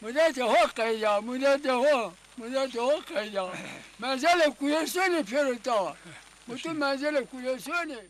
مدت ها قیدا مدت ها قیدا منزل کویسونی پیروتا متو منزل کویسونی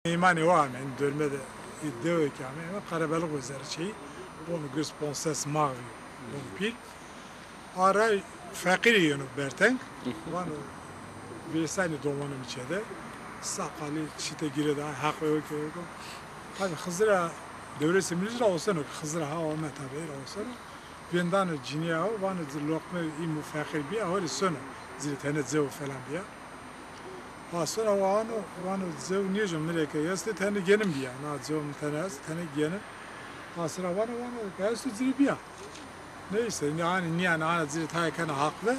İmani o amen dönmede iddia ki amen karabalık üzeri şey onu göz prenses mavi onu pil ara fakir yönü berten onu bir sene doğmanın içinde sakalı çite gire daha hak yok tabi Hızır'a devleti milli olsun Hızır'a ha olma tabi olsun benden ciniye o bana lokma imu fakir bir ahır sonu ziltene zev falan bir sonra vano zev niye cümle ki yasti tane genim diye na zev tane genim sonra vano gayet zirbiya neyse yani niye ana zir tayken haklı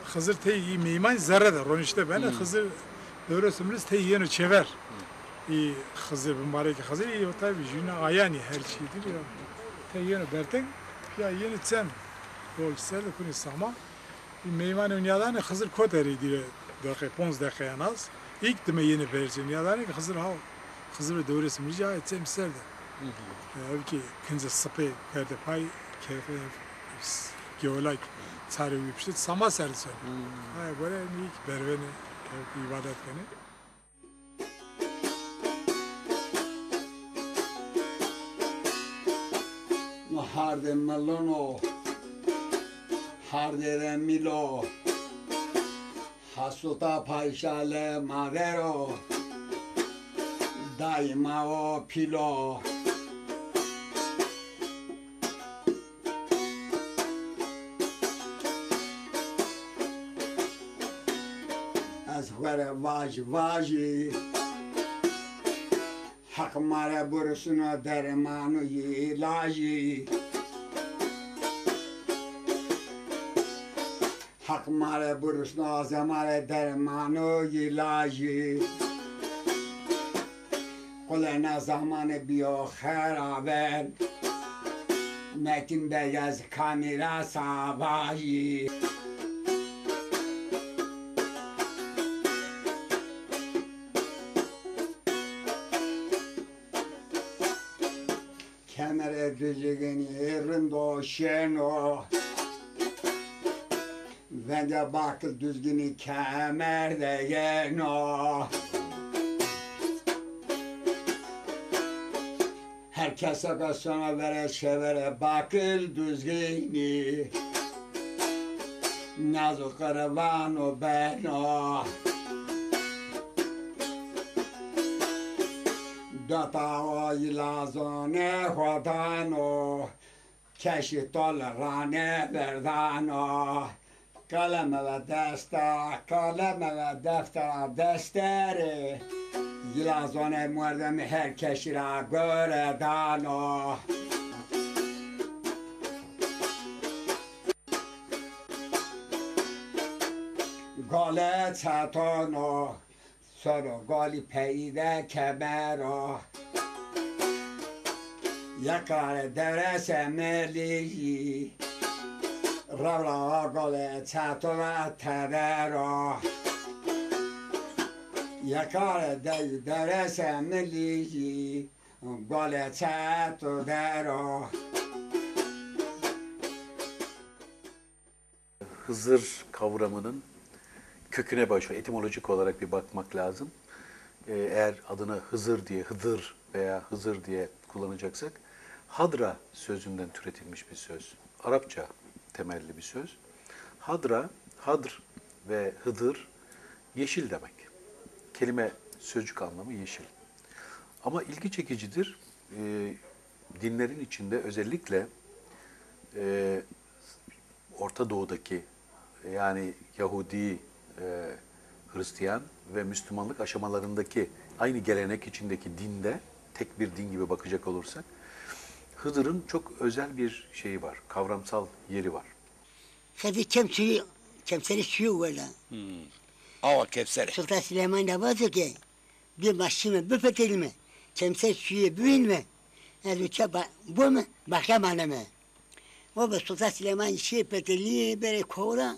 Hızır teyi meyman zerrede ron işte ben Hızır devresimiz teyi yeni çever iyi Hızır mübarek Hızır iyi tabi jüne ayani her şeydir ya teyi yeni berten ya yeni tsem yol serde kuni sama meyman dünyadan Hızır koderi diye réponse derrière nas ilk deme yeni versiyon ya ki Hızır devresi mi rica etsem serde ki kinze sıpı perde pay kefe geolog çare uyuştu sama serse böyle ilk berveni ibadet kene harde melono harde milo Hasuta paişale madero daima o pilo az vere vaji hak mare burusuna dermanu ilaji Hak mare burusna azamare dermanu ilaji Kulena zamanı biyo kheraben Metin beyaz kamera savaji Kemer düzgün yerinde şeno Vende bakıl düzgünü kemerde yeno Herkese kasana vere şevere bakıl düzgünü Nazu karavano beno Data ilazone hodano Keşi tolerane verdano Kaleme ve defter desteri Yılazone muerdemi her keşira göre dano گاله چتانو سر گالی پیده کبرا یکار درس ملی را گاله چتانو تبرا یکار درس ملی گاله چتانو Hızır kavramının köküne başlıyor. Etimolojik olarak bir bakmak lazım. Eğer adını Hızır diye, Hıdır veya Hızır diye kullanacaksak, Hadra sözünden türetilmiş bir söz. Arapça temelli bir söz. Hadra, Hadr ve Hıdır yeşil demek. Kelime sözcük anlamı yeşil. Ama ilgi çekicidir. Dinlerin içinde özellikle Orta Doğu'daki yani Yahudi, Hristiyan ve Müslümanlık aşamalarındaki aynı gelenek içindeki dinde, tek bir din gibi bakacak olursak, Hıdır'ın çok özel bir şeyi var, kavramsal yeri var. Tabii Kevser'i suyu valla. Ava Kevser'i. Sultan Süleyman da vardı ki, bir başıma bir fetelime, Kevser suyu büyünme. Yani bu mu? Başka mana mı? O da Sultan Süleyman şey peteli böyle kovra,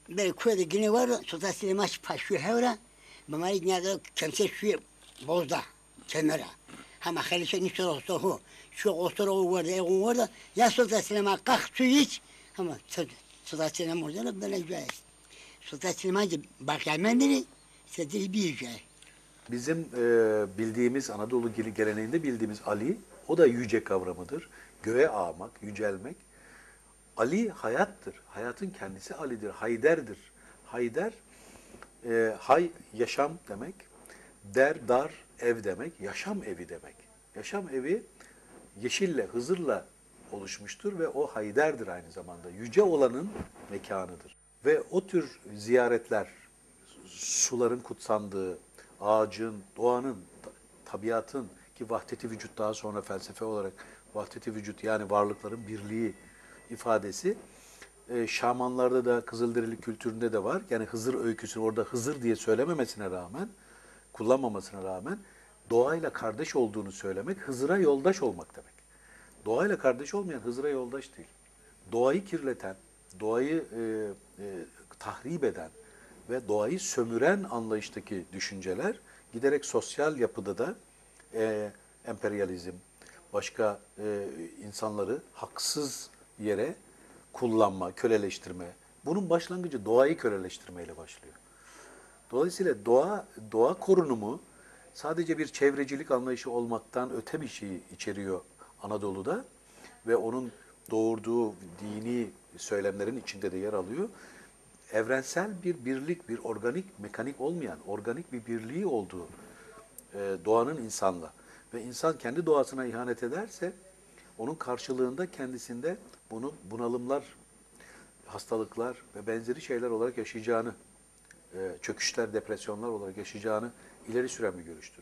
böyle kuvvete yine var, Sultan Süleyman paşu hevra, bamari nerede Kevser suyu bozda, kenara. Ama halise nişte olsa o, şu ostura o vardı, eğun vardı, ya Sultan Süleyman kalk su iç, ama Sultan Süleyman orada böyle güzel. Sultan Süleyman'cı bakaymenleri, sediri bir güzel. Bizim bildiğimiz Anadolu geleneğinde bildiğimiz Ali, o da yüce kavramıdır. Göğe ağmak, yücelmek. Ali hayattır. Hayatın kendisi Ali'dir. Hayder'dir. Hayder, hay yaşam demek. Der, dar, ev demek. Yaşam evi demek. Yaşam evi yeşille, Hızır'la oluşmuştur ve o Hayder'dir aynı zamanda. Yüce olanın mekanıdır. Ve o tür ziyaretler, suların kutsandığı, ağacın, doğanın, tabiatın ki vahdeti vücut daha sonra felsefe olarak vahdeti vücut yani varlıkların birliği ifadesi Şamanlarda da Kızılderili kültüründe de var. Yani Hızır öyküsünü orada Hızır diye söylememesine rağmen, kullanmamasına rağmen doğayla kardeş olduğunu söylemek Hızır'a yoldaş olmak demek. Doğayla kardeş olmayan Hızır'a yoldaş değil. Doğayı kirleten, doğayı tahrip eden ve doğayı sömüren anlayıştaki düşünceler giderek sosyal yapıda da emperyalizm, başka insanları haksız yere kullanma, köleleştirme. Bunun başlangıcı doğayı köleleştirmeyle başlıyor. Dolayısıyla doğa korunumu sadece bir çevrecilik anlayışı olmaktan öte bir şeyi içeriyor Anadolu'da ve onun doğurduğu dini söylemlerin içinde de yer alıyor. Evrensel bir birlik, bir organik, mekanik olmayan, organik bir birliği olduğu doğanın insanla ve insan kendi doğasına ihanet ederse onun karşılığında kendisinde bunu bunalımlar, hastalıklar ve benzeri şeyler olarak yaşayacağını, çöküşler, depresyonlar olarak yaşayacağını ileri süren bir görüştür.